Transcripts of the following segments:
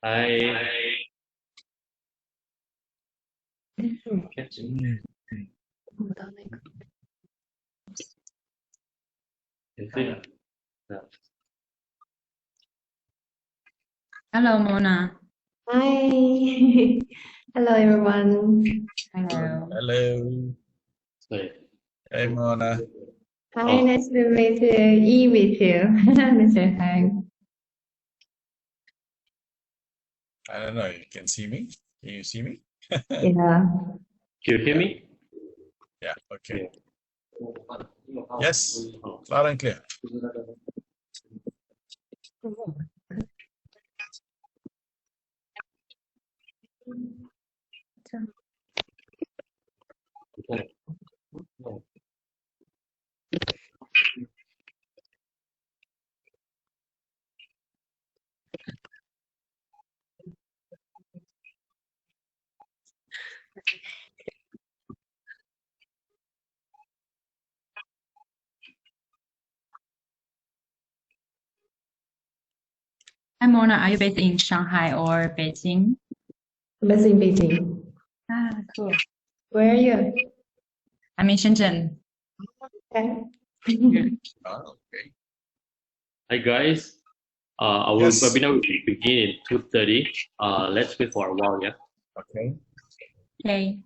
I catch it. No. Hello, Mona. Hi. Hello, everyone. Hello. Hello. Sorry. Hey, Mona. Hi, Oh. nice to meet you with you, Mr. Hang. I don't know. You can see me? Can you see me? Yeah. Can you hear me? Yeah. Okay. Yes. Loud and clear. No. Hi, Mona. Are you based in Shanghai or Beijing? Based in Beijing. Ah, cool. Where are you? I'm in Shenzhen. Okay. Oh, okay. Hi guys. Our Yes. webinar will begin in 2:30. Let's wait for a while, yeah. Okay. Okay.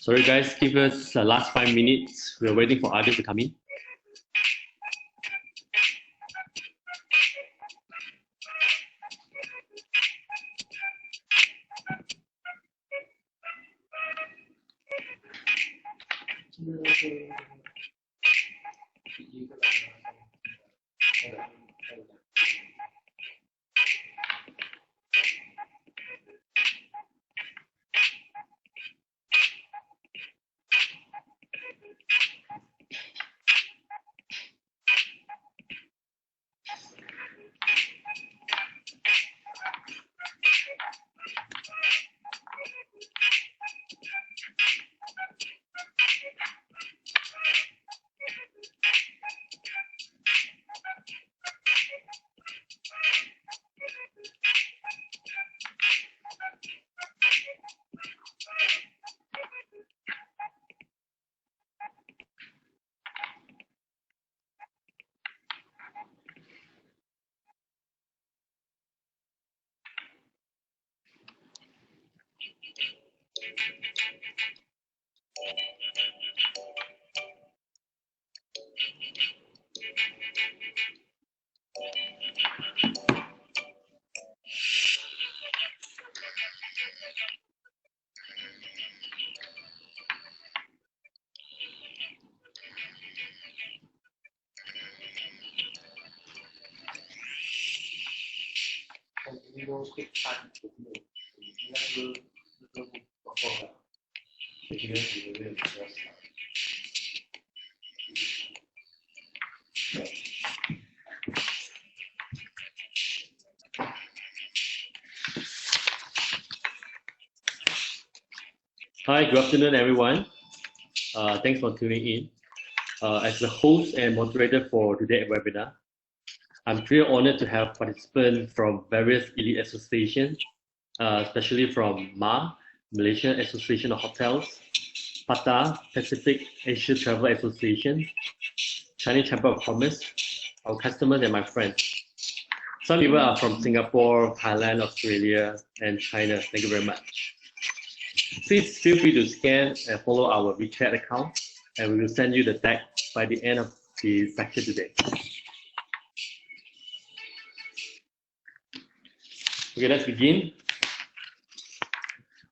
Sorry guys, give us the last 5 minutes. We're waiting for others to come in. Hi, good afternoon, everyone. Thanks for tuning in. As the host and moderator for today's webinar, I'm very honored to have participants from various elite associations, especially from MA, Malaysian Association of Hotels, PATA, Pacific Asia Travel Association, Chinese Chamber of Commerce, our customers and my friends. Some people are from Singapore, Thailand, Australia, and China. Thank you very much. Please feel free to scan and follow our WeChat account, and we will send you the deck by the end of the section today. Okay, let's begin.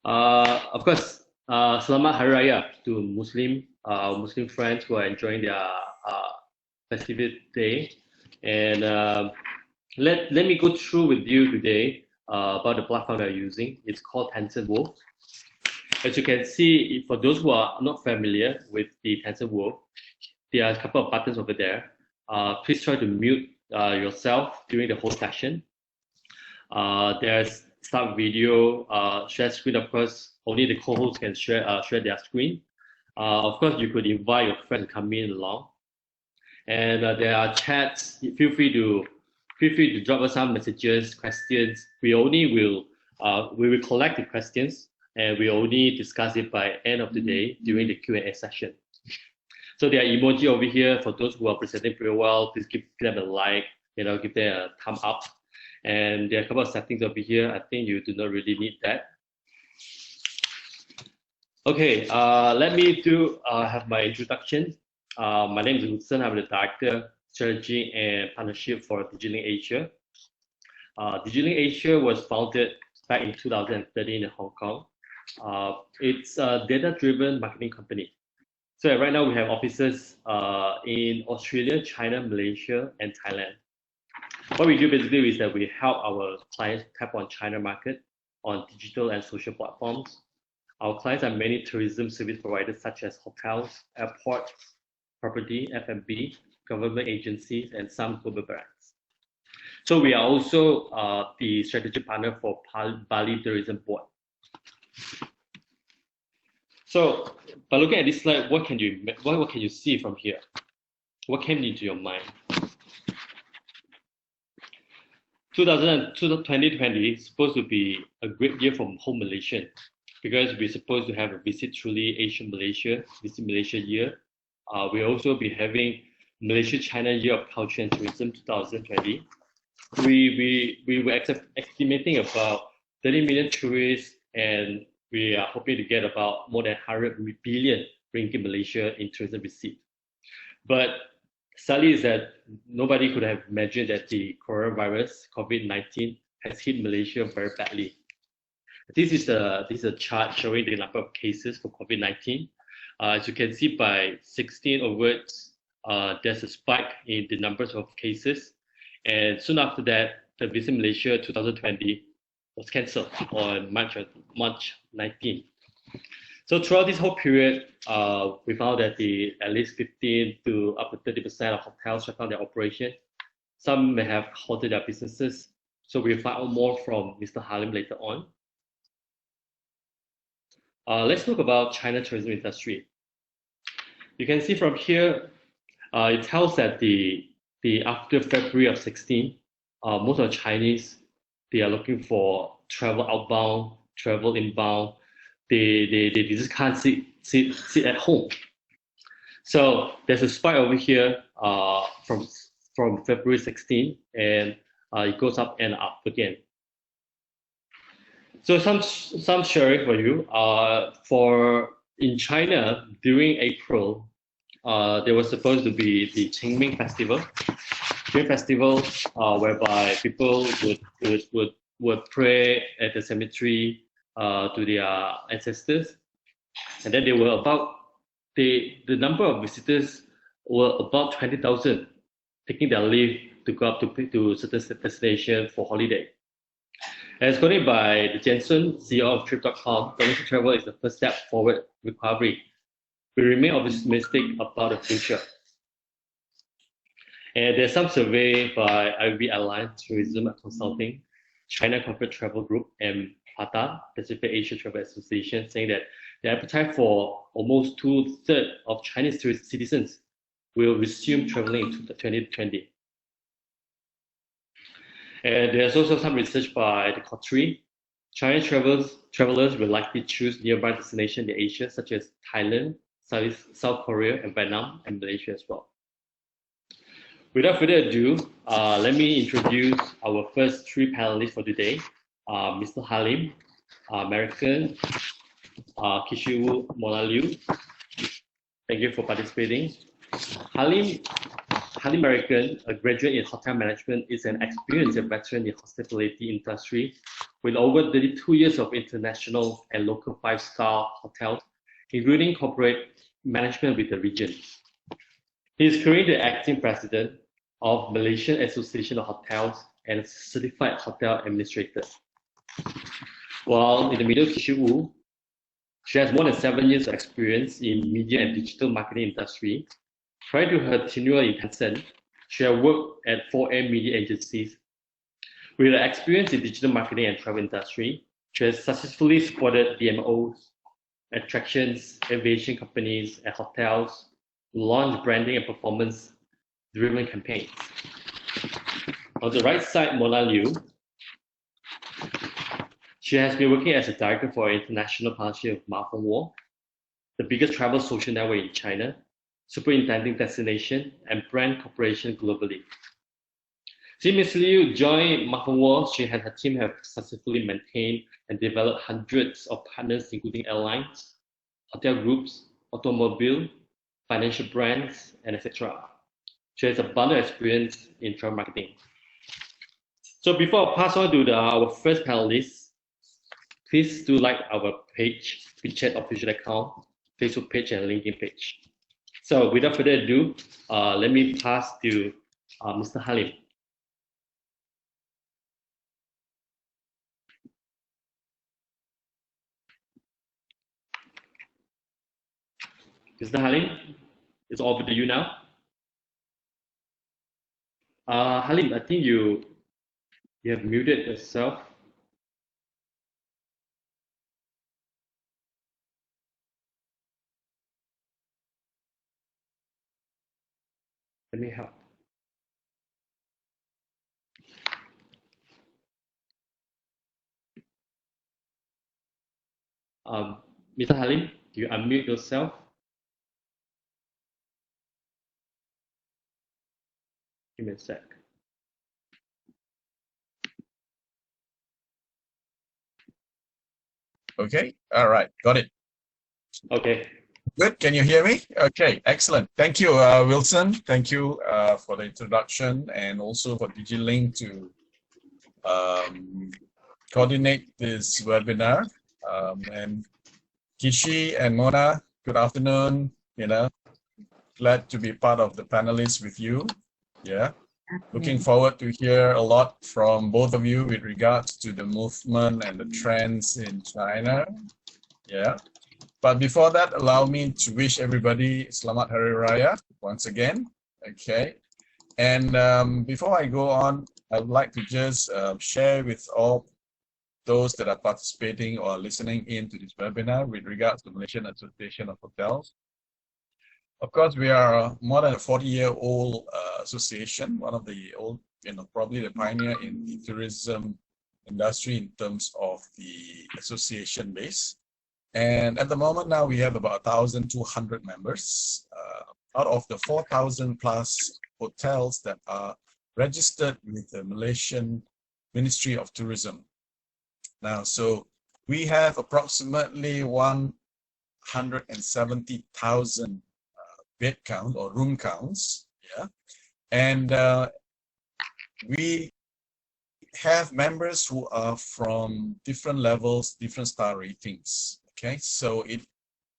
Of course, Selamat Hari Raya to Muslim friends who are enjoying their festive day. And let me go through with you today about the platform that I'm using. It's called VOOV. As you can see, for those who are not familiar with the VOOV, there are a couple of buttons over there. Please try to mute yourself during the whole session. There's start video, share screen. Of course, only the co-hosts can share their screen. Of course, you could invite your friends to come in along. And there are chats. Feel free to drop us some messages, questions. We will collect the questions, and we only discuss it by end of the day during the Q&A session. So there are emoji over here for those who are presenting pretty well. Please give them a like, give them a thumb up. And there are a couple of settings over here. I think you do not really need that. Okay, let me have my introduction. My name is Hudson. I'm the Director, Strategy and Partnership for DigiLink Asia. DigiLink Asia was founded back in 2013 in Hong Kong. It's a data-driven marketing company. So right now we have offices in Australia, China, Malaysia, and Thailand. What we do basically is that we help our clients tap on China market on digital and social platforms. Our clients are many tourism service providers such as hotels, airports, property, F&B, government agencies, and some global brands. So we are also the strategic partner for Bali Tourism Board. So by looking at this slide, what can you see from here? what came into your mind? 2020 is supposed to be a great year for home Malaysian because we're supposed to have a visit truly Asian Malaysia, visit Malaysia year. We'll also be having Malaysia-China Year of Culture and Tourism 2020. We were estimating about 30 million tourists, and we are hoping to get about more than 100 billion ringgit Malaysia in tourism receipt. But sadly is that nobody could have imagined that the coronavirus, COVID-19, has hit Malaysia very badly. This is a chart showing the number of cases for COVID-19. As you can see, by 16 onwards, there's a spike in the numbers of cases. And soon after that, the Visit Malaysia 2020 was cancelled on March 19. So throughout this whole period, we found that at least 15 to up to 30% of hotels shut down their operation. Some may have halted their businesses. So we'll find out more from Mr. Halim later on. Let's talk about China tourism industry. You can see from here, it tells that after February of 16, most of the Chinese, they are looking for travel outbound, travel inbound. They just can't sit at home. So there's a spike over here from February 16, and it goes up and up again. So some sharing for you. In China during April, there was supposed to be the Qingming Festival. Qingming Festival, whereby people would pray at the cemetery to their ancestors, and then the number of visitors were about 20,000, taking their leave to go up to certain destination for holiday. As quoted by the Jensen, CEO of Trip.com, domestic travel is the first step forward recovery. We remain optimistic about the future. And there's some survey by IB Alliance Tourism Consulting, China Corporate Travel Group, and PATA, Pacific Asia Travel Association, saying that the appetite for almost 2/3 of Chinese citizens will resume traveling in 2020. And there's also some research by the Coterie. Chinese travelers will likely choose nearby destinations in Asia, such as Thailand, South Korea, and Vietnam, and Malaysia as well. Without further ado, let me introduce our first three panelists for today. Mr. Halim, American, Kishiwu Mona Liu. Thank you for participating. Halim American, a graduate in hotel management, is an experienced veteran in hospitality industry with over 32 years of international and local five-star hotels, including corporate management with the region. He is currently the acting president of Malaysian Association of Hotels and certified hotel administrator. While in the middle, Kishiwu, she has more than 7 years of experience in media and digital marketing industry. Prior to her tenure in Tencent, she had worked at 4M media agencies. With her experience in digital marketing and travel industry, she has successfully supported DMOs, attractions, aviation companies, and hotels to launch branding and performance-driven campaigns. On the right side, Mona Liu. She has been working as a director for an international partnership with Ma Hongwo, the biggest travel social network in China, superintending destination and brand cooperation globally. Since Ms. Liu joined Ma Hongwo, she and her team have successfully maintained and developed hundreds of partners, including airlines, hotel groups, automobile, financial brands, and etc. She has abundant experience in travel marketing. So before I pass on to our first panelist, please do like our page, WeChat official account, Facebook page, and LinkedIn page. So without further ado, let me pass to Mr. Halim. Mr. Halim, it's over to you now. Halim, I think you have muted yourself. Let me help. Mr. Halim, you unmute yourself. Give me a sec. Okay, all right, got it. Okay. Good, can you hear me? Okay, excellent. Thank you, Wilson. Thank you for the introduction and also for DigiLink to coordinate this webinar. And Kishi and Mona, good afternoon. Glad to be part of the panelists with you. Yeah. Looking forward to hear a lot from both of you with regards to the movement and the trends in China. Yeah. But before that, allow me to wish everybody Selamat Hari Raya once again. Okay. And before I go on, I would like to just share with all those that are participating or listening in to this webinar with regards to Malaysian Association of Hotels. Of course, we are more than a 40-year-old association, one of the old, probably the pioneer in the tourism industry in terms of the association base. And at the moment now, we have about 1,200 members out of the 4,000 plus hotels that are registered with the Malaysian Ministry of Tourism. Now, so we have approximately 170,000 bed count or room counts, yeah, and we have members who are from different levels, different star ratings. Okay, so it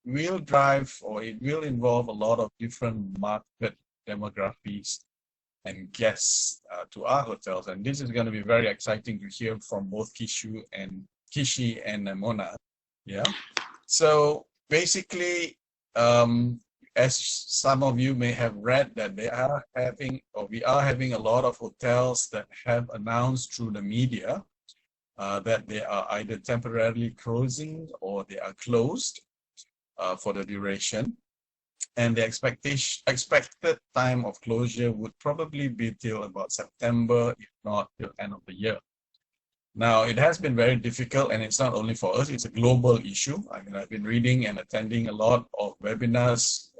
will drive or it will involve a lot of different market demographics and guests to our hotels, and this is going to be very exciting to hear from both Kishi and Mona. Yeah, so basically, as some of you may have read, that we are having a lot of hotels that have announced through the media that they are either temporarily closing or they are closed for the duration. And the expected time of closure would probably be till about September, if not till end of the year. Now, it has been very difficult, and it's not only for us, it's a global issue. I mean, I've been reading and attending a lot of webinars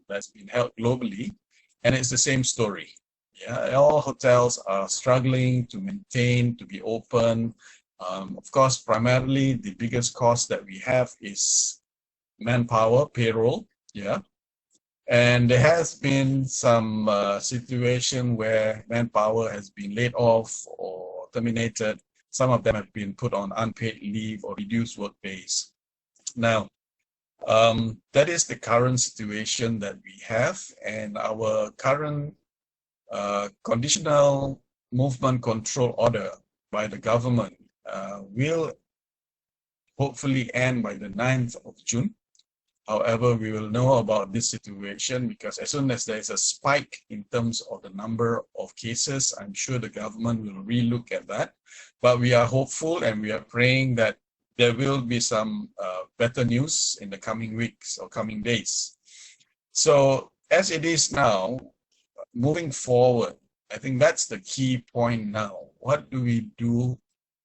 that's been held globally, and it's the same story. Yeah, all hotels are struggling to maintain, to be open. Of course, primarily the biggest cost that we have is manpower, payroll. Yeah, and there has been some situation where manpower has been laid off or terminated. Some of them have been put on unpaid leave or reduced work days. Now, that is the current situation that we have, and our current conditional movement control order by the government will hopefully end by the 9th of June. However, we will know about this situation because as soon as there is a spike in terms of the number of cases, I'm sure the government will relook at that. But we are hopeful and we are praying that there will be some better news in the coming weeks or coming days. So as it is now, moving forward, I think that's the key point now. What do we do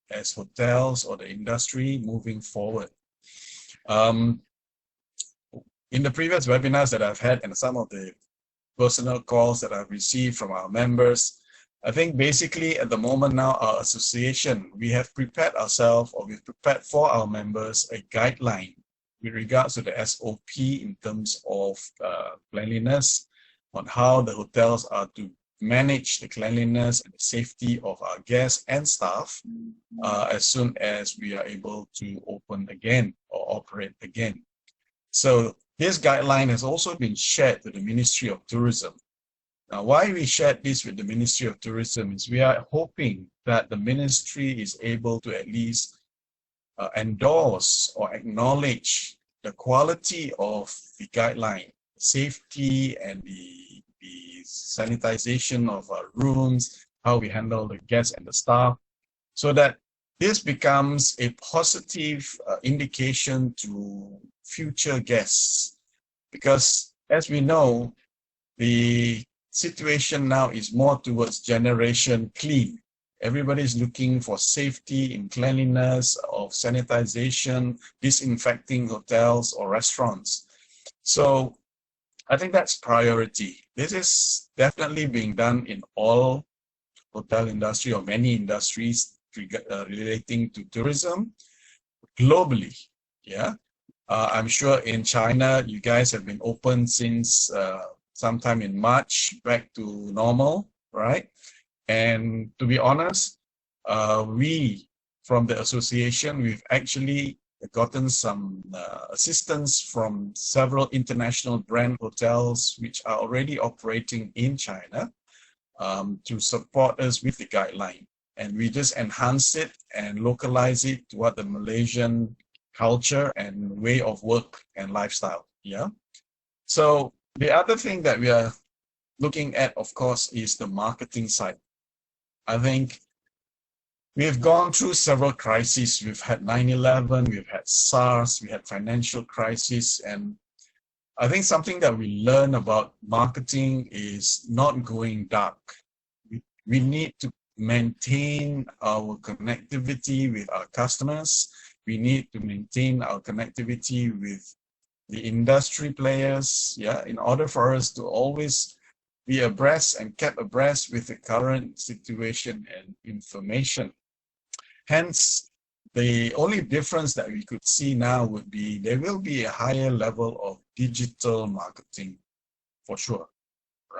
as hotels or the industry moving forward? In the previous webinars that I've had and some of the personal calls that I've received from our members, I think basically at the moment now, our association, we have prepared ourselves or we've prepared for our members a guideline with regards to the SOP in terms of cleanliness, on how the hotels are to manage the cleanliness and the safety of our guests and staff as soon as we are able to open again or operate again. So this guideline has also been shared to the Ministry of Tourism. Now, why we shared this with the Ministry of Tourism is we are hoping that the ministry is able to at least endorse or acknowledge the quality of the guideline, safety and the sanitization of our rooms, how we handle the guests and the staff, so that this becomes a positive indication to future guests. Because as we know, the situation now is more towards generation clean. Everybody's looking for safety in cleanliness, of sanitization, disinfecting hotels or restaurants. So I think that's priority. This is definitely being done in all hotel industry or many industries relating to tourism globally. Yeah, I'm sure in China, you guys have been open since sometime in March, back to normal, right? And to be honest, we from the association, we've actually gotten some assistance from several international brand hotels which are already operating in China to support us with the guideline. And we just enhance it and localize it to what the Malaysian culture and way of work and lifestyle. Yeah. So the other thing that we are looking at, of course, is the marketing side. I think we've gone through several crises. We've had 9/11, we've had SARS, we had financial crisis, and I think something that we learn about marketing is not going dark. We need to maintain our connectivity with our customers. We need to maintain our connectivity with the industry players, yeah, in order for us to always be abreast and kept abreast with the current situation and information. Hence, the only difference that we could see now would be there will be a higher level of digital marketing for sure,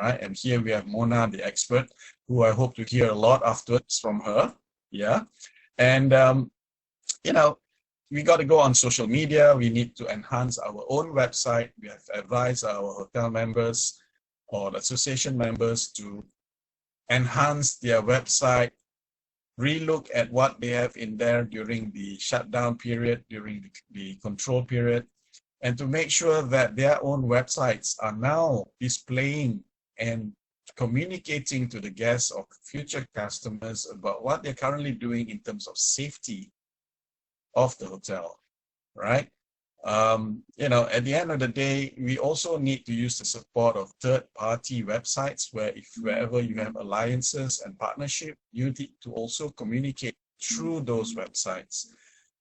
right? And here we have Mona, the expert, who I hope to hear a lot afterwards from her, yeah? And, you know, we got to go on social media. We need to enhance our own website. We have advised our hotel members or the association members to enhance their website, relook at what they have in there during the shutdown period, during the control period, and to make sure that their own websites are now displaying and communicating to the guests or future customers about what they're currently doing in terms of safety of the hotel, right? You know, at the end of the day, we also need to use the support of third-party websites where wherever you have alliances and partnership, you need to also communicate through those websites.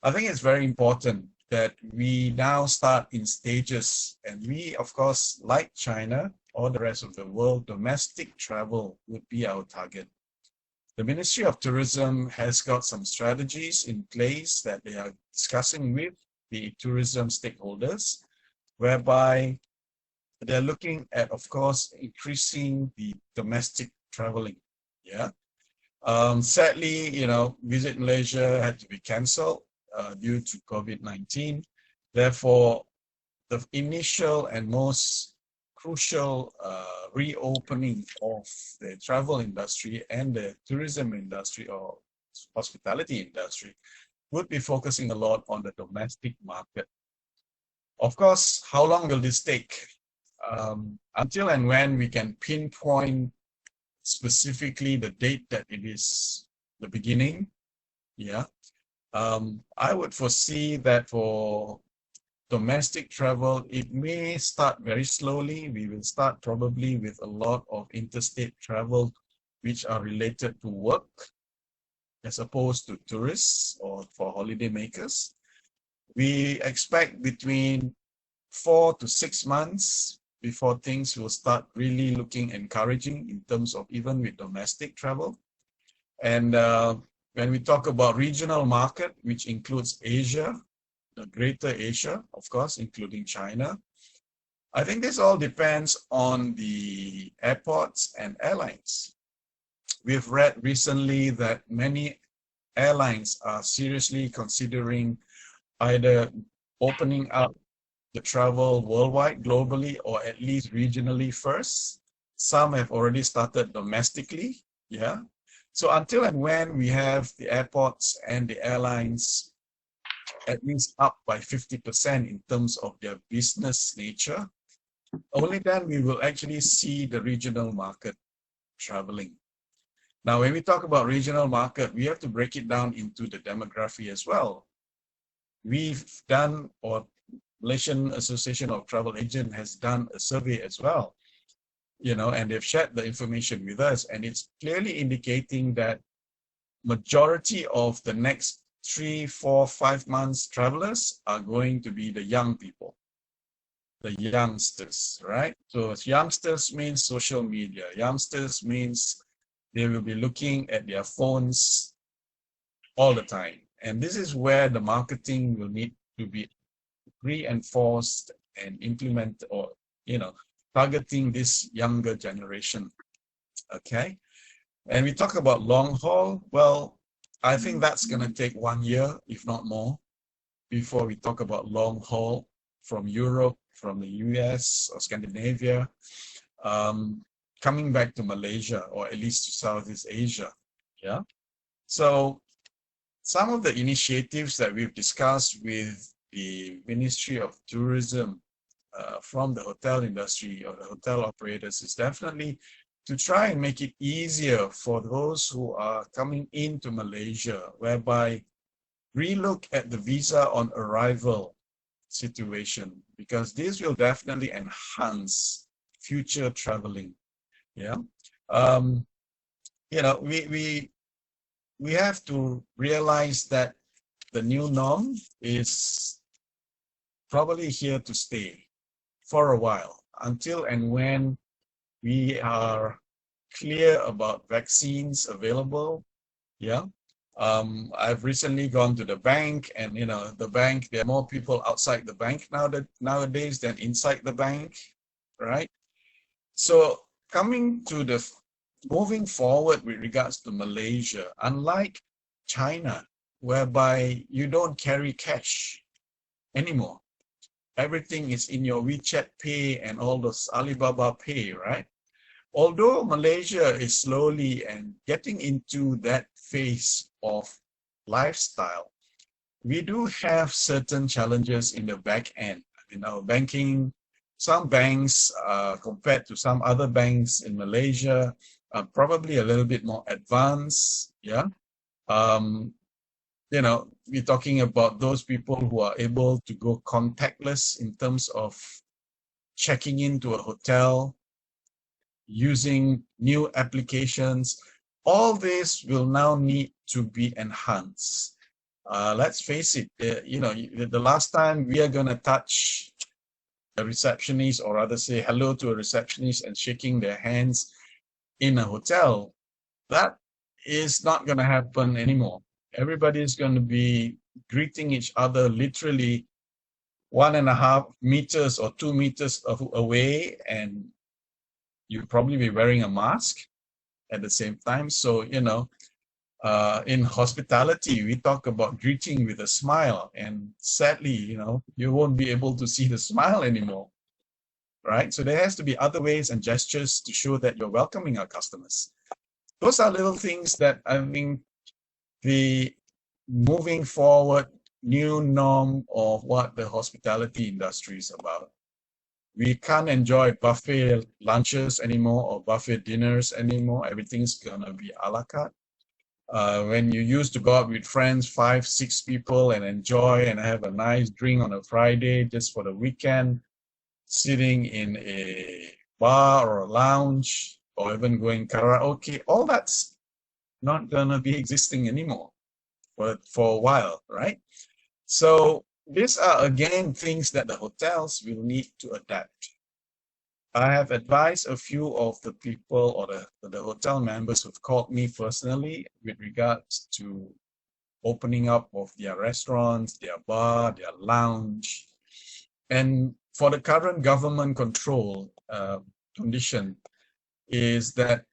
I think it's very important that we now start in stages, and we, of course, like China or the rest of the world, domestic travel would be our target. The Ministry of Tourism has got some strategies in place that they are discussing with the tourism stakeholders, whereby they're looking at, of course, increasing the domestic traveling. Yeah. Sadly, you know, Visit Malaysia had to be cancelled due to COVID-19. Therefore, the initial and most crucial reopening of the travel industry and the tourism industry or hospitality industry would be focusing a lot on the domestic market. Of course, how long will this take? Until and when we can pinpoint specifically the date that it is the beginning, yeah, I would foresee that for domestic travel, it may start very slowly. We will start probably with a lot of interstate travel, which are related to work, as opposed to tourists or for holiday makers. We expect between 4 to 6 months before things will start really looking encouraging in terms of even with domestic travel. And when we talk about regional market, which includes Asia, the greater Asia, of course, including China, I think this all depends on the airports and airlines. We've read recently that many airlines are seriously considering either opening up the travel worldwide, globally, or at least regionally first. Some have already started domestically, yeah. So until and when we have the airports and the airlines at least up by 50% in terms of their business nature, only then we will actually see the regional market traveling. Now, when we talk about regional market, we have to break it down into the demography as well. We've done, or Malaysian Association of Travel Agents has done a survey as well, and they've shared the information with us, and it's clearly indicating that majority of the next 3, 4, 5 months travelers are going to be the young people, the youngsters, right? So youngsters means social media. Youngsters means they will be looking at their phones all the time. And this is where the marketing will need to be reinforced and implemented, or, targeting this younger generation. Okay. And we talk about long haul. Well, I think that's going to take 1 year, if not more, before we talk about long haul from Europe, from the US or Scandinavia, coming back to Malaysia, or at least to Southeast Asia. Yeah. So some of the initiatives that we've discussed with the Ministry of Tourism from the hotel industry or the hotel operators is definitely to try and make it easier for those who are coming into Malaysia, whereby relook at the visa on arrival situation, because this will definitely enhance future traveling. Yeah. We have to realize that the new norm is probably here to stay for a while, until and when we are clear about vaccines available. Yeah. I've recently gone to the bank, and the bank, there are more people outside the bank nowadays than inside the bank, right? So moving forward with regards to Malaysia, unlike China, whereby you don't carry cash anymore. Everything is in your WeChat Pay and all those Alibaba Pay, right? Although Malaysia is slowly and getting into that phase of lifestyle, we do have certain challenges in the back end. In our banking, some banks, compared to some other banks in Malaysia, are probably a little bit more advanced. Yeah. We're talking about those people who are able to go contactless in terms of checking into a hotel, using new applications. All this will now need to be enhanced. Let's face it, the last time we are going to touch a receptionist, or rather say hello to a receptionist and shaking their hands in a hotel, that is not going to happen anymore. Everybody is going to be greeting each other literally 1.5 meters or 2 meters away, and you'll probably be wearing a mask at the same time. So, in hospitality, we talk about greeting with a smile, and sadly, you won't be able to see the smile anymore, right? So there has to be other ways and gestures to show that you're welcoming our customers. Those are little things that I think the moving forward new norm of what the hospitality industry is about. We can't enjoy buffet lunches anymore or buffet dinners anymore. Everything's gonna be a la carte. When you used to go out with friends, 5, 6 people, and enjoy and have a nice drink on a Friday just for the weekend, sitting in a bar or a lounge, or even going karaoke, all that's not gonna be existing anymore for a while, right? So these are again things that the hotels will need to adapt. I have advised a few of the people or the hotel members who've called me personally with regards to opening up of their restaurants, their bar, their lounge. And for the current government control condition is that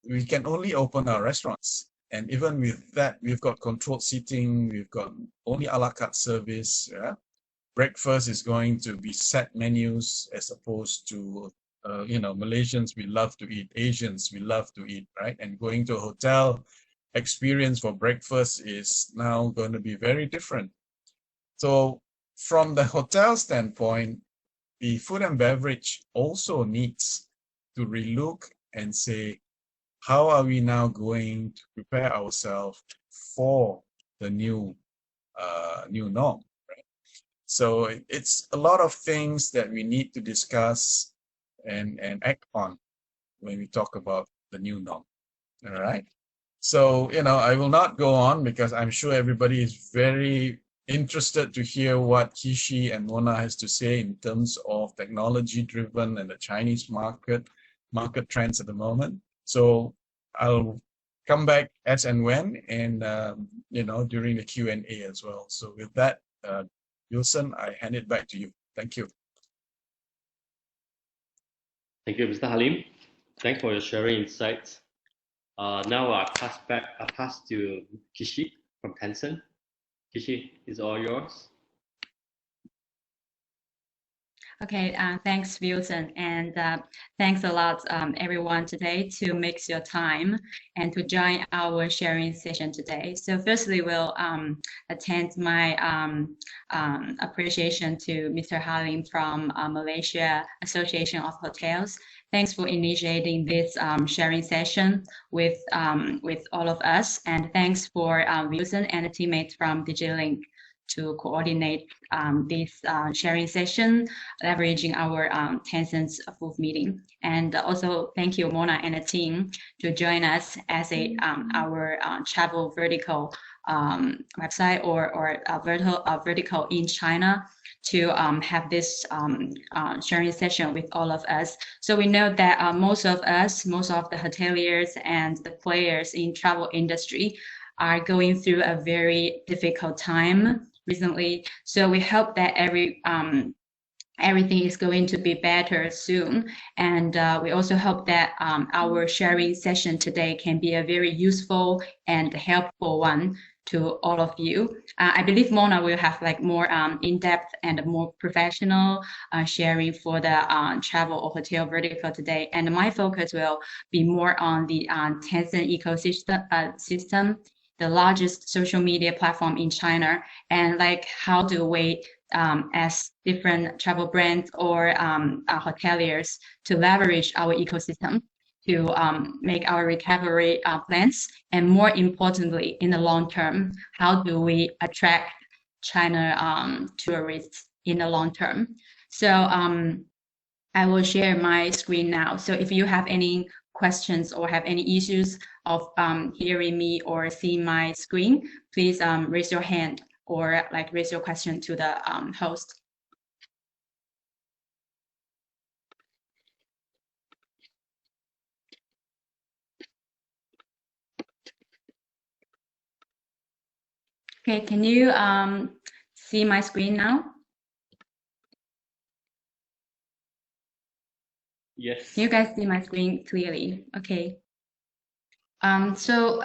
we can only open our restaurants. And even with that, we've got controlled seating, we've got only a la carte service. Yeah? Breakfast is going to be set menus as opposed to, Malaysians, we love to eat, Asians, we love to eat, right? And going to a hotel experience for breakfast is now going to be very different. So from the hotel standpoint, the food and beverage also needs to relook and say, how are we now going to prepare ourselves for the new norm, right? So it's a lot of things that we need to discuss, and act on when we talk about the new norm. All right. So, I will not go on because I'm sure everybody is very interested to hear what Kishi and Mona has to say in terms of technology driven and the Chinese market trends at the moment. So I'll come back as and when, and during the Q&A as well. So with that, Wilson, I hand it back to you. Thank you. Thank you, Mr. Halim. Thanks for your sharing insights. Now I pass to Kishi from Tencent. Kishi, it's all yours. Okay, thanks, Wilson, and thanks a lot, everyone, today to make your time and to join our sharing session today. So firstly, we'll attend my appreciation to Mr. Halim from Malaysia Association of Hotels. Thanks for initiating this sharing session with all of us, and thanks for Wilson and the teammates from DigiLink to coordinate this sharing session, leveraging our Tencent's VOOV meeting. And also thank you, Mona and the team, to join us as our travel vertical website or vertical in China to have this sharing session with all of us. So we know that most of the hoteliers and the players in travel industry are going through a very difficult time recently. So we hope that everything is going to be better soon. And we also hope that our sharing session today can be a very useful and helpful one to all of you. I believe Mona will have more in-depth and more professional sharing for the travel or hotel vertical today. And my focus will be more on the Tencent ecosystem, the largest social media platform in China, and how do we as different travel brands or hoteliers to leverage our ecosystem to make our recovery plans, and more importantly, in the long term, how do we attract China tourists in the long term? So I will share my screen now. So if you have any questions or have any issues of hearing me or seeing my screen, please raise your hand or raise your question to the host. Okay, can you see my screen now? Yes. Can you guys see my screen clearly? Okay. So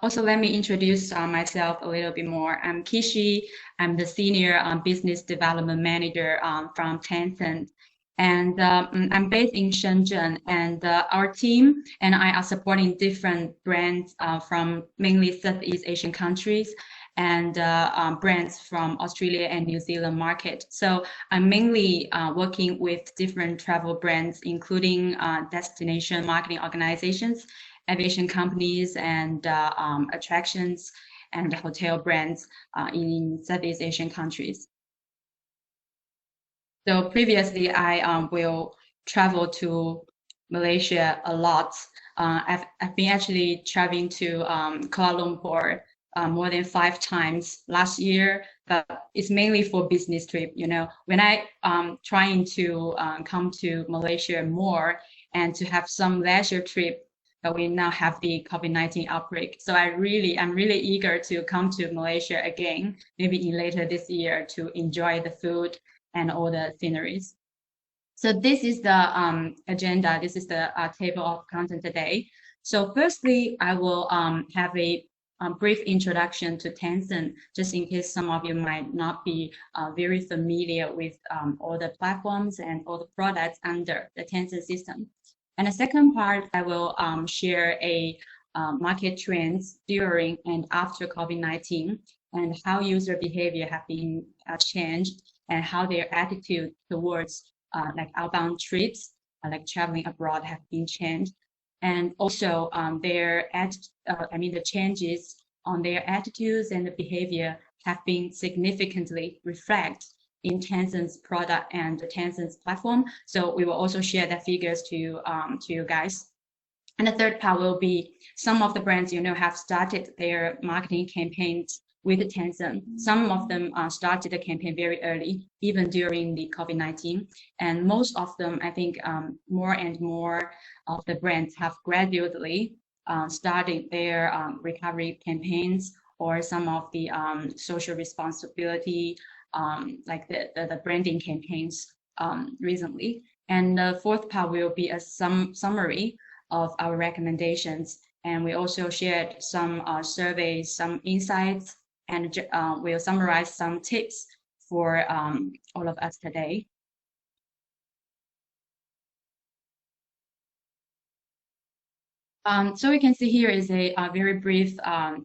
also let me introduce myself a little bit more. I'm Kishi. I'm the Senior Business Development Manager from Tencent. And I'm based in Shenzhen, and our team and I are supporting different brands from mainly Southeast Asian countries and brands from Australia and New Zealand market. So I'm mainly working with different travel brands, including destination marketing organizations, aviation companies, and attractions and hotel brands in Southeast Asian countries. So previously, I will travel to Malaysia a lot. I've been actually traveling to Kuala Lumpur more than 5 times last year, but it's mainly for business trip. When I trying to come to Malaysia more and to have some leisure trip, but we now have the COVID-19 outbreak. So I'm really eager to come to Malaysia again, maybe in later this year, to enjoy the food and all the sceneries. So this is the agenda. This is the table of content today. So firstly, I will have a brief introduction to Tencent, just in case some of you might not be very familiar with all the platforms and all the products under the Tencent system. And the second part, I will share a market trends during and after COVID-19 and how user behavior have been changed and how their attitude towards outbound trips, like traveling abroad, have been changed. And also the changes on their attitudes and the behavior have been significantly reflected in Tencent's product and Tencent's platform. So we will also share the figures to you guys. And the third part will be some of the brands, have started their marketing campaigns with Tencent. Some of them started the campaign very early, even during the COVID-19. And most of them, I think, more and more of the brands have gradually started their recovery campaigns or some of the social responsibility, like the branding campaigns recently. And the fourth part will be a summary of our recommendations. And we also shared some surveys, some insights, and we'll summarize some tips for all of us today. So we can see here is a very brief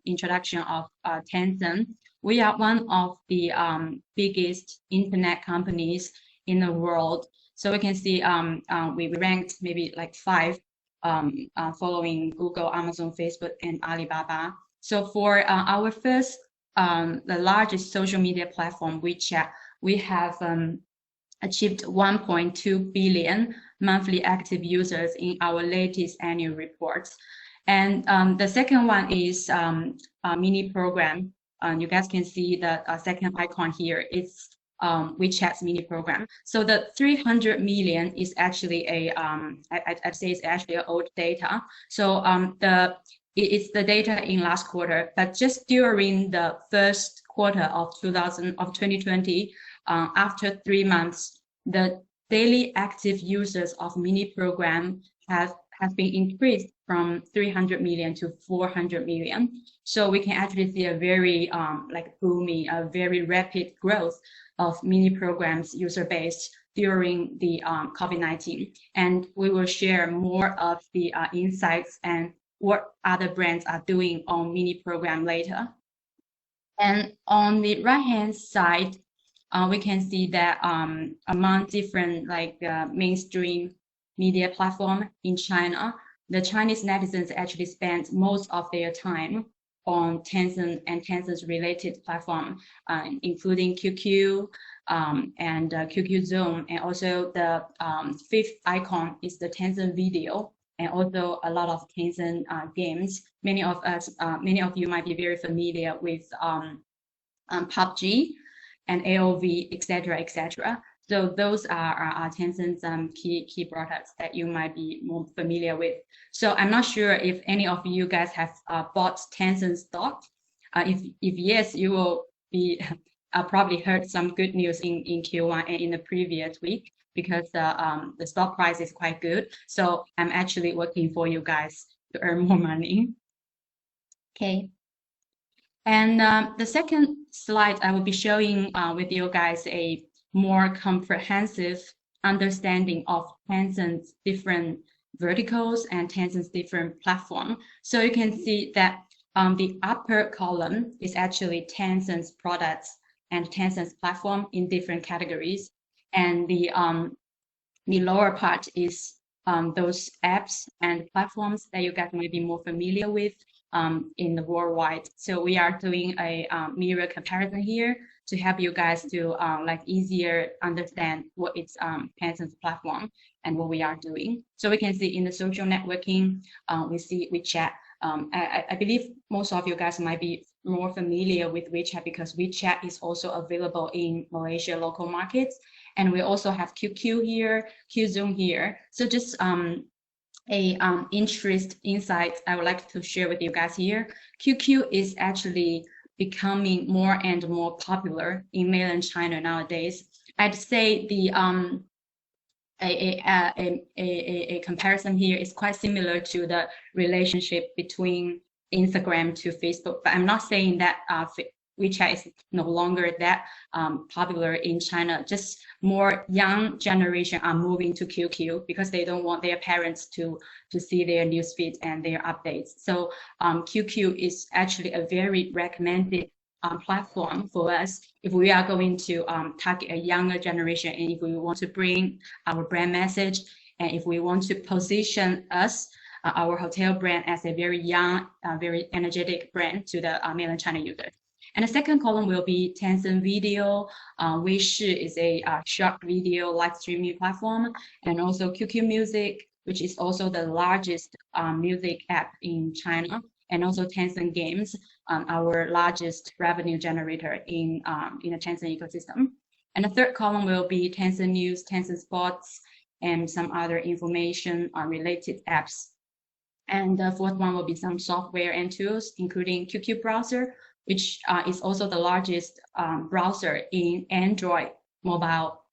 introduction of Tencent. We are one of the biggest internet companies in the world. So we can see we ranked maybe like 5 following Google, Amazon, Facebook, and Alibaba. So for our first, the largest social media platform, WeChat, we have achieved 1.2 billion monthly active users in our latest annual reports. And the second one is a mini program. You guys can see the second icon here. It's WeChat's mini program. So the 300 million is actually I'd say it's actually old data. So it's the data in last quarter, but just during the first quarter of 2020, after 3 months, the daily active users of mini program have been increased from 300 million to 400 million. So we can actually see a very like booming, a very rapid growth of mini programs user base during the COVID-19. And we will share more of the insights and what other brands are doing on mini program later. And on the right-hand side, we can see that among different mainstream media platform in China, the Chinese netizens actually spend most of their time on Tencent and Tencent's related platform, including QQ and QQ Zone, and also the fifth icon is the Tencent Video, and also a lot of Tencent games. Many of you might be very familiar with PUBG and AOV, etc., etc. So those are Tencent's key products that you might be more familiar with. So I'm not sure if any of you guys have bought Tencent stock. If yes, you will be probably heard some good news in Q1 and in the previous week, because the stock price is quite good. So I'm actually working for you guys to earn more money. Okay. And the second slide, I will be showing with you guys a more comprehensive understanding of Tencent's different verticals and Tencent's different platform. So you can see that the upper column is actually Tencent's products and Tencent's platform in different categories. And the lower part is those apps and platforms that you guys may be more familiar with in the worldwide. So we are doing a mirror comparison here to help you guys to easier understand what is Tencent's platform and what we are doing. So we can see in the social networking, we see WeChat. I believe most of you guys might be more familiar with WeChat because WeChat is also available in Malaysia local markets. And we also have QQ here, QZone here. So just insight I would like to share with you guys here. QQ is actually becoming more and more popular in mainland China nowadays. I'd say the a comparison here is quite similar to the relationship between Instagram to Facebook, but I'm not saying that WeChat is no longer that popular in China. Just more young generation are moving to QQ because they don't want their parents to see their newsfeed and their updates. So QQ is actually a very recommended platform for us if we are going to target a younger generation, and if we want to bring our brand message, and if we want to position us, our hotel brand, as a very young, very energetic brand to the mainland China users. And the second column will be Tencent Video. Weishi is a short video live streaming platform, and also QQ Music, which is also the largest music app in China, and also Tencent Games, our largest revenue generator in the Tencent ecosystem. And the third column will be Tencent News, Tencent Sports, and some other information related apps. And the fourth one will be some software and tools, including QQ browser, which is also the largest browser in Android mobile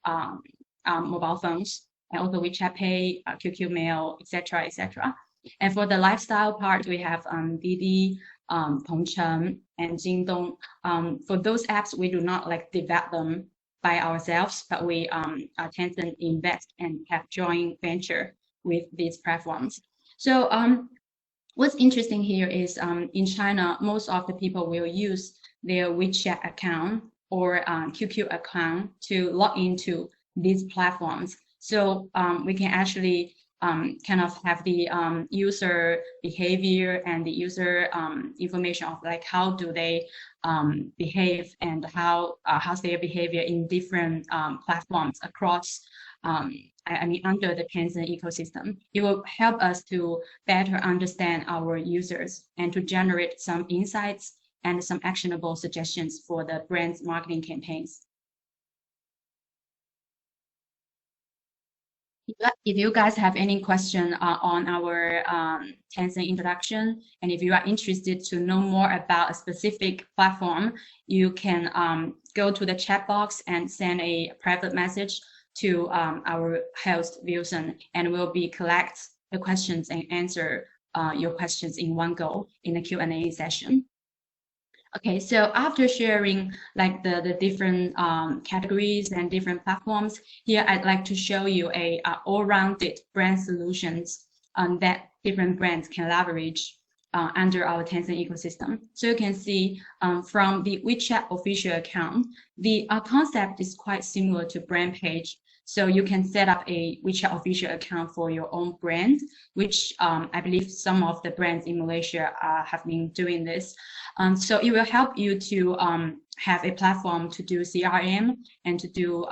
mobile phones, and also WeChat Pay, QQ Mail, etc., etc. And for the lifestyle part, we have Didi, Tongcheng, and Jingdong. For those apps, we do not like develop them by ourselves, but we Tencent invest and have joint venture with these platforms. So what's interesting here is in China, most of the people will use their WeChat account or QQ account to log into these platforms. So we can actually kind of have the user behavior and the user information of like how do they behave and how's their behavior in different platforms across I mean under the Tencent ecosystem. It will help us to better understand our users and to generate some insights and some actionable suggestions for the brand's marketing campaigns. If you guys have any question on our Tencent introduction, and if you are interested to know more about a specific platform, you can go to the chat box and send a private message to our host Wilson, and we'll be collect the questions and answer your questions in one go in the Q&A session. Okay, so after sharing like the different categories and different platforms, here I'd like to show you a all-rounded brand solutions that different brands can leverage under our Tencent ecosystem. So you can see from the WeChat official account, the concept is quite similar to brand page. So you can set up a WeChat official account for your own brand, which I believe some of the brands in Malaysia have been doing this. So it will help you to have a platform to do CRM and to do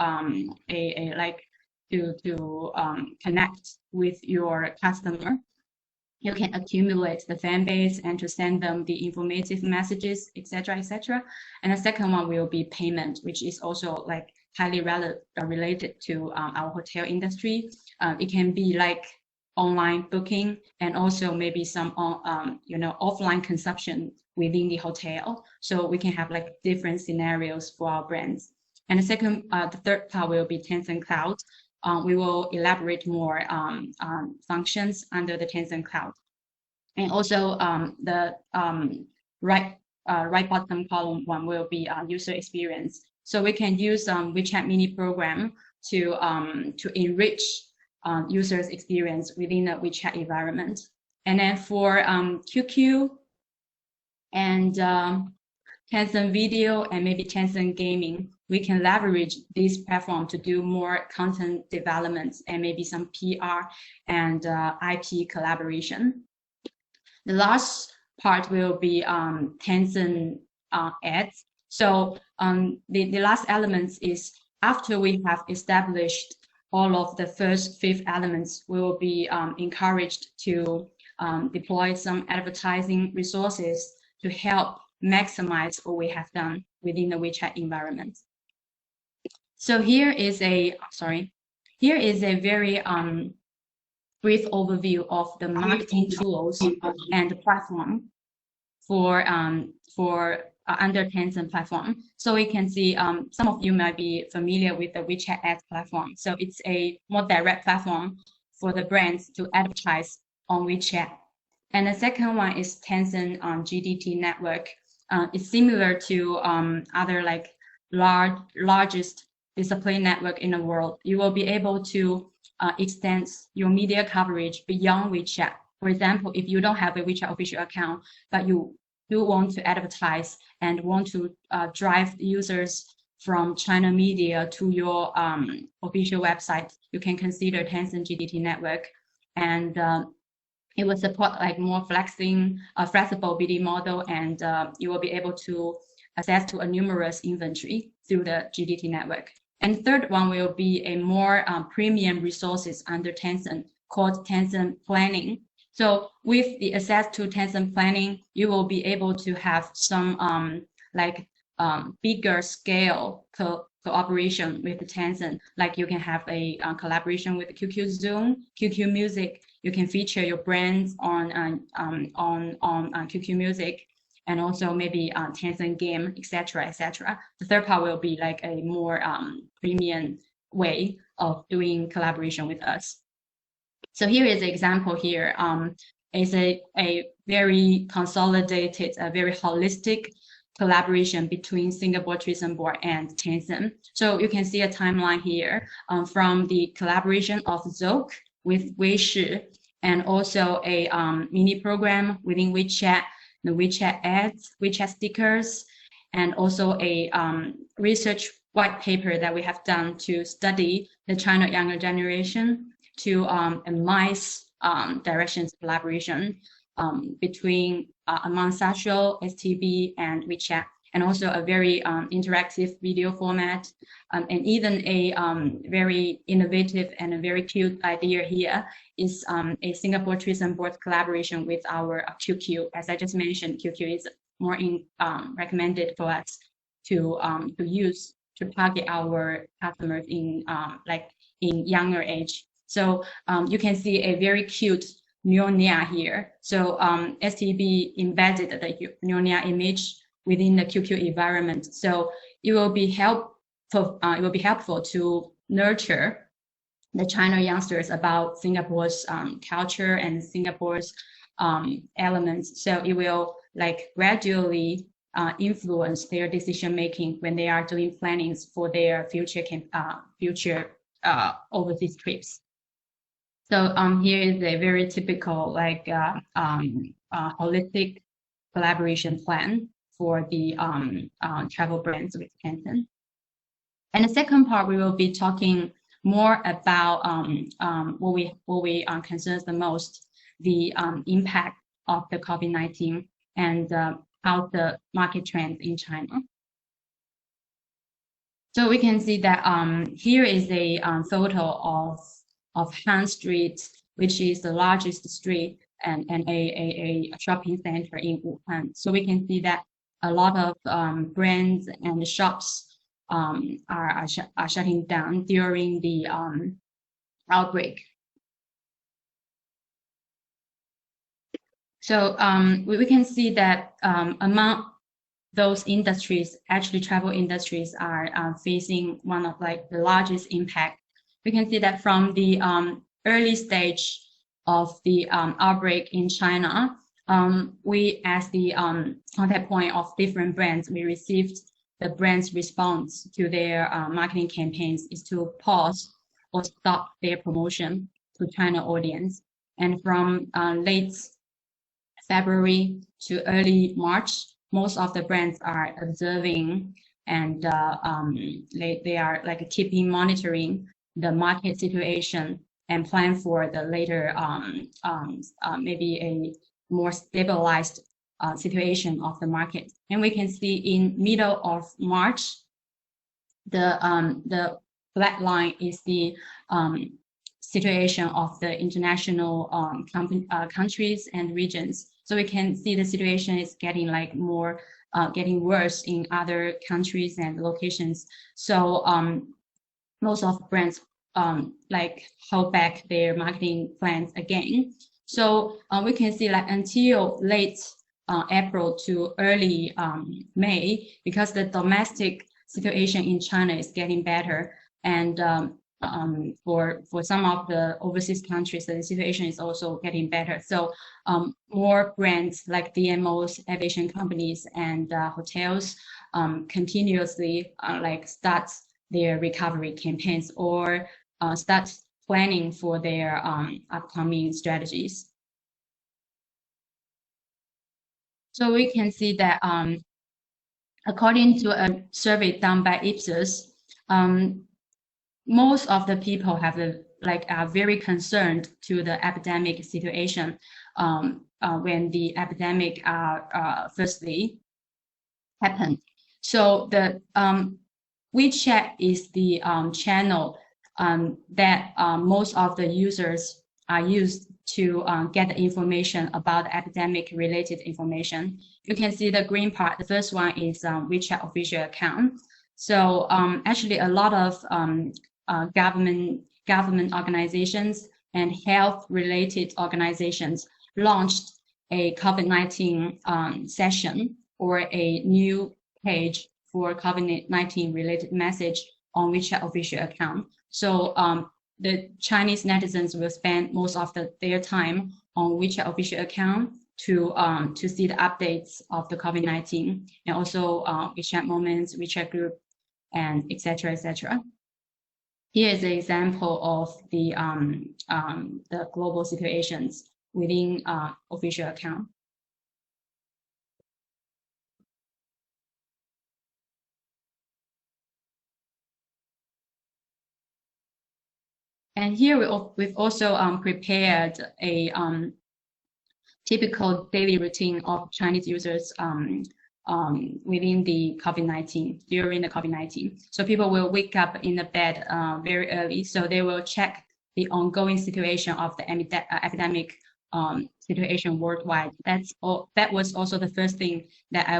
connect with your customer. You can accumulate the fan base and to send them the informative messages, etc., etc. And the second one will be payment, which is also like highly related to our hotel industry. It can be like online booking and also maybe some offline consumption within the hotel. So we can have like different scenarios for our brands. And the third part will be Tencent Cloud. We will elaborate more functions under the Tencent Cloud. And also the right bottom column one will be user experience. So we can use WeChat mini program to enrich users' experience within the WeChat environment. And then for QQ and Tencent Video and maybe Tencent Gaming, we can leverage this platform to do more content development and maybe some PR and IP collaboration. The last part will be Tencent ads. So the last elements is after we have established all of the first 5 elements, we will be encouraged to deploy some advertising resources to help maximize what we have done within the WeChat environment. So here is a very brief overview of the marketing tools and the platform for under Tencent platform. So we can see some of you might be familiar with the WeChat ads platform. So it's a more direct platform for the brands to advertise on WeChat. And the second one is Tencent GDT network. It's similar to other like largest display network in the world. You will be able to extend your media coverage beyond WeChat. For example, if you don't have a WeChat official account, but you do want to advertise and want to drive users from China media to your official website, you can consider Tencent GDT network. And it will support like more flexible bidding model, and you will be able to access to a numerous inventory through the GDT network. And third one will be a more premium resources under Tencent called Tencent Planning. So with the access to Tencent Planning, you will be able to have some bigger scale cooperation with the Tencent. Like you can have a collaboration with QQ Zoom, QQ Music. You can feature your brands on QQ Music, and also maybe Tencent Game, etc., etc. The third part will be like a more premium way of doing collaboration with us. So here is an example here. It's a very consolidated, a very holistic collaboration between Singapore Tourism Board and Tencent. So you can see a timeline here from the collaboration of Zouk with Weishi, and also a mini program within WeChat, the WeChat ads, WeChat stickers, and also a research white paper that we have done to study the China younger generation to a MICE directions collaboration between among social, STB, and WeChat, and also a very interactive video format, and even a very innovative and a very cute idea here is a Singapore Tourism Board collaboration with our QQ. As I just mentioned, QQ is more recommended for us to use to target our customers in in younger age. So you can see a very cute Nyonya here. So STB embedded the Nyonya image within the QQ environment. So it will be helpful. It will be helpful to nurture the China youngsters about Singapore's culture and Singapore's elements. So it will like gradually influence their decision making when they are doing plannings for their future overseas trips. So here is a very typical like holistic collaboration plan for the travel brands with Tencent. And the second part, we will be talking more about what we concerns the most, the impact of the COVID-19 and how the market trends in China. So we can see that here is a photo of Han Street, which is the largest street and a shopping center in Wuhan. So we can see that a lot of brands and shops are shutting down during the outbreak. So we can see that among those industries, actually travel industries are facing one of like the largest impact. We can see that from the early stage of the outbreak in China, we, as the contact point of different brands, we received the brand's response to their marketing campaigns is to pause or stop their promotion to China audience. And from late February to early March, most of the brands are observing and they are like keeping monitoring the market situation and plan for the later maybe a more stabilized situation of the market. And we can see in middle of March, the black line is the situation of the international countries and regions. So we can see the situation is getting like more getting worse in other countries and locations. So most of the brands like hold back their marketing plans again. So we can see like until late April to early May, because the domestic situation in China is getting better, and for some of the overseas countries, the situation is also getting better. So more brands like DMOs, aviation companies, and hotels continuously like start their recovery campaigns or start planning for their upcoming strategies. So we can see that according to a survey done by Ipsos, most of the people have are very concerned to the epidemic situation when the epidemic firstly happened. So the WeChat is the channel that most of the users are used to get the information about epidemic related information. You can see the green part. The first one is WeChat official account. So actually a lot of government organizations and health related organizations launched a COVID-19 session or a new page for COVID-19 related message on WeChat official account. So the Chinese netizens will spend most of their time on WeChat official account to see the updates of the COVID-19 and also WeChat moments, WeChat group, and etc. etc. Here is an example of the global situations within official account. And here we've also prepared a typical daily routine of Chinese users within the COVID-19, during the COVID-19. So people will wake up in the bed very early. So they will check the ongoing situation of the epidemic situation worldwide. That was also the first thing that I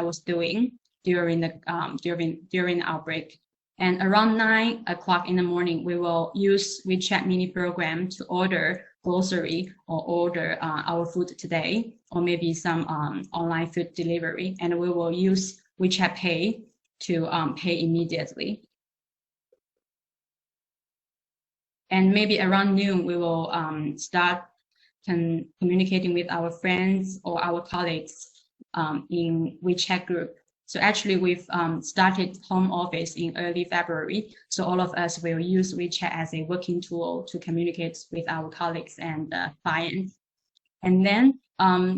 was doing during the during the outbreak. And around 9 o'clock in the morning, we will use WeChat mini program to order grocery or order our food today, or maybe some online food delivery. And we will use WeChat Pay to pay immediately. And maybe around noon, we will start communicating with our friends or our colleagues in WeChat group. So actually, we've started home office in early February. So all of us will use WeChat as a working tool to communicate with our colleagues and clients. And then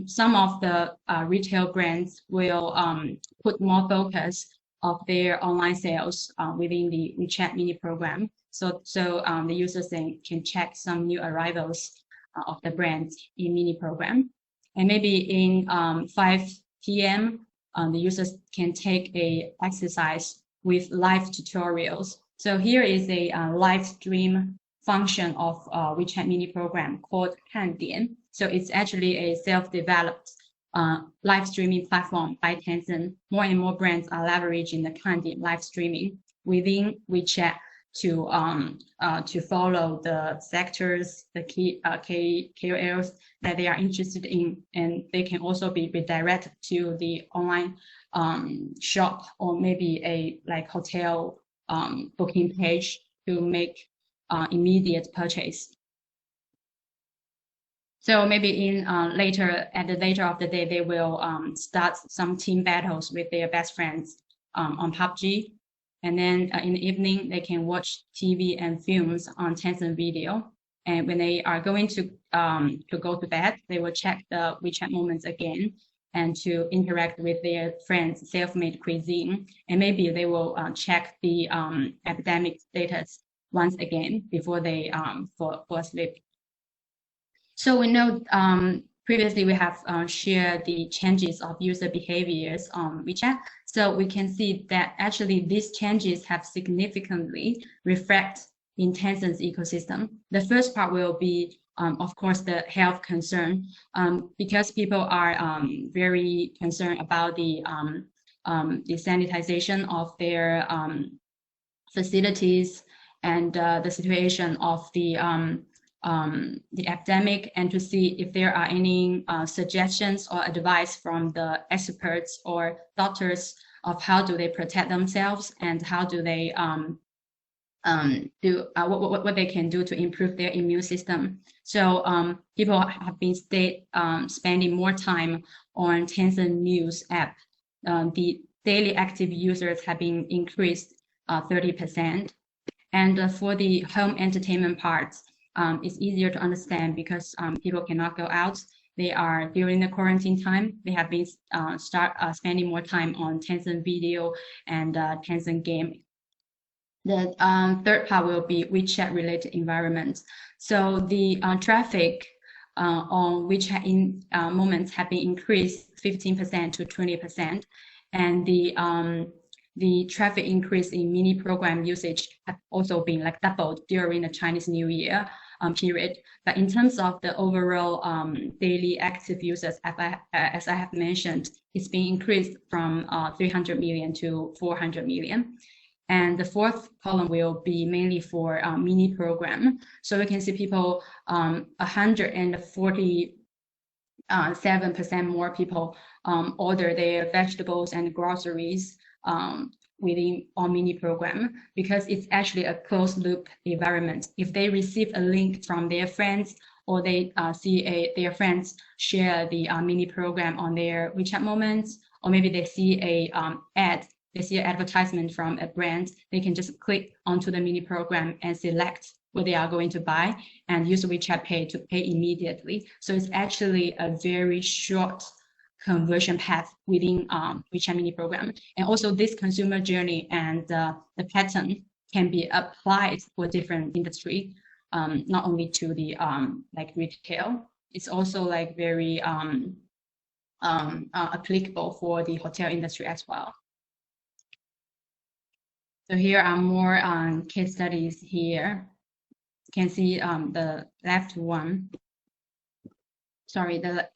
some of the retail brands will put more focus of their online sales within the WeChat mini program. So the users then can check some new arrivals of the brands in mini program. And maybe in 5 p.m., the users can take a exercise with live tutorials. So here is a live stream function of WeChat mini program called 看点. So it's actually a self-developed live streaming platform by Tencent. More and more brands are leveraging the 看点 live streaming within WeChat to follow the sectors, the key KOLs that they are interested in, and they can also be redirected to the online shop or maybe a hotel booking page to make immediate purchase. So maybe in at the later of the day, they will start some team battles with their best friends on PUBG. And then in the evening, they can watch TV and films on Tencent Video. And when they are going to go to bed, they will check the WeChat moments again and to interact with their friends' self-made cuisine. And maybe they will check the epidemic status once again before they fall asleep. So we know previously we have shared the changes of user behaviors on WeChat. So we can see that actually these changes have significantly reflect in Tencent's ecosystem. The first part will be, of course, the health concern, because people are very concerned about the sanitization of their facilities and the situation of the epidemic, and to see if there are any suggestions or advice from the experts or doctors of how do they protect themselves and how do they do what they can do to improve their immune system. So people have been spending more time on Tencent News app. The daily active users have been increased 30%. And for the home entertainment parts, it's easier to understand because people cannot go out. They are during the quarantine time. They have been spending more time on Tencent Video and Tencent Game. The third part will be WeChat-related environments. So the traffic on WeChat in moments have been increased 15% to 20%, and the traffic increase in mini program usage have also been like doubled during the Chinese New Year period. But in terms of the overall daily active users, as I have mentioned, it's been increased from 300 million to 400 million. And the fourth column will be mainly for mini program. So we can see people 147% more people order their vegetables and groceries within our mini program, because it's actually a closed loop environment. If they receive a link from their friends, or they see their friends share the mini program on their WeChat moments, or maybe they see a ad, they see an advertisement from a brand, they can just click onto the mini program and select what they are going to buy and use WeChat Pay to pay immediately. So it's actually a very short conversion path within WeChat mini program. And also this consumer journey and the pattern can be applied for different industry, not only to the like retail. It's also like very applicable for the hotel industry as well. So here are more case studies here. You can see the left one. Sorry, the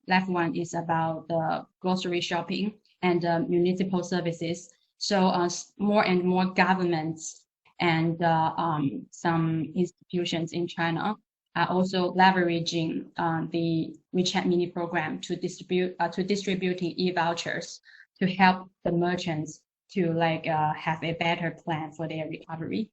left one is about the grocery shopping and municipal services. So more and more governments and some institutions in China are also leveraging the WeChat mini program to distributing e-vouchers to help the merchants to like have a better plan for their recovery.